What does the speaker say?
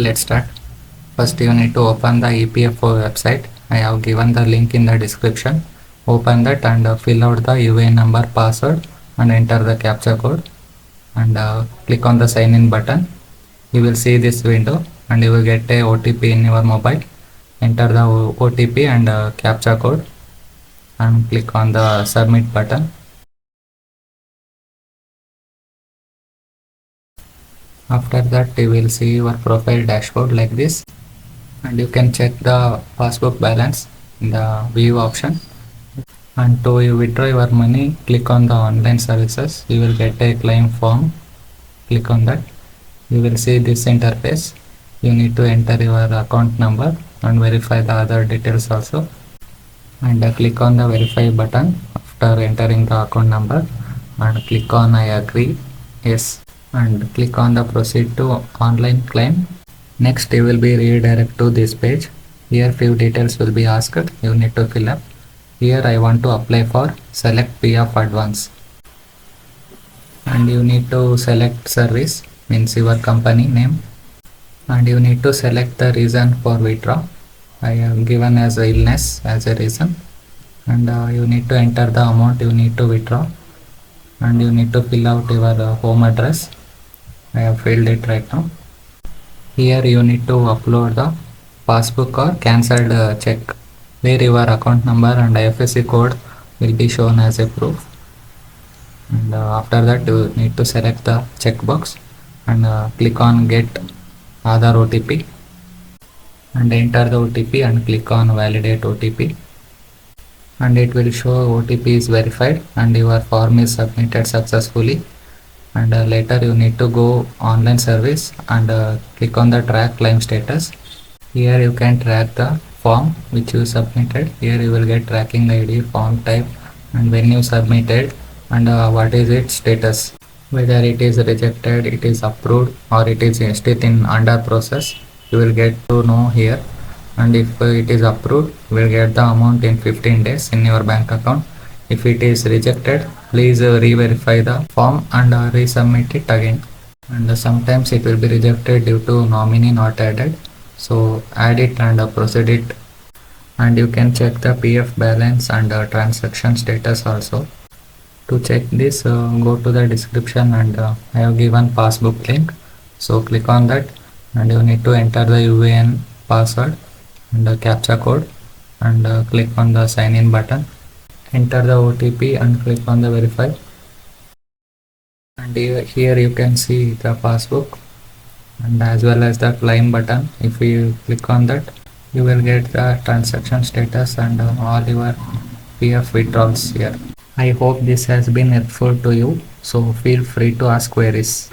let's start. First you need to open the EPFO website. I have given the link in the description. Open that and fill out the UAN number, password, and enter the captcha code, and click on the sign in button. You will see this window and you will get a OTP in your mobile. Enter the OTP and captcha code and click on the submit button. After that you will see your profile dashboard like this, and you can check the passbook balance in the view option. And to withdraw your money, click on the online services. You will get a claim form. Click on that. You will see this interface. You need to enter your account number and verify the other details also, and click on the verify button after entering the account number and click on I agree, yes, and click on the proceed to online claim. Next you will be redirected to this page. Here few details will be asked. You need to fill up. Here I want to apply for select PF advance, and you need to select service, means your company name, and you need to select the reason for withdraw. I have given as illness as a reason, and you need to enter the amount you need to withdraw, and you need to fill out your home address. I have filled it right now. Here you need to upload the passbook or cancelled check where your account number and ifsc code will be shown as a proof. And after that you need to select the checkbox and click on get Aadhaar OTP and enter the OTP and click on validate OTP, and it will show OTP is verified and your form is submitted successfully. And later you need to go online service and click on the track claim status. Here you can track the form which you submitted. Here you will get tracking ID, form type, and when you submitted, and what is its status, whether it is rejected, it is approved, or it is still in under process. You will get to know here. And if it is approved, you will get the amount in 15 days in your bank account. If it is rejected, please re-verify the form and resubmit it again. And sometimes it will be rejected due to nominee not added, so add it and proceed it. And you can check the PF balance and transaction status also. To check this, go to the description and I have given passbook link, so click on that and you need to enter the UAN password and the captcha code and click on the sign in button. Enter the OTP and click on the verify, and here you can see the passbook and as well as the claim button. If you click on that, you will get the transaction status and all your PF withdrawals here. I hope this has been helpful to you, so feel free to ask queries.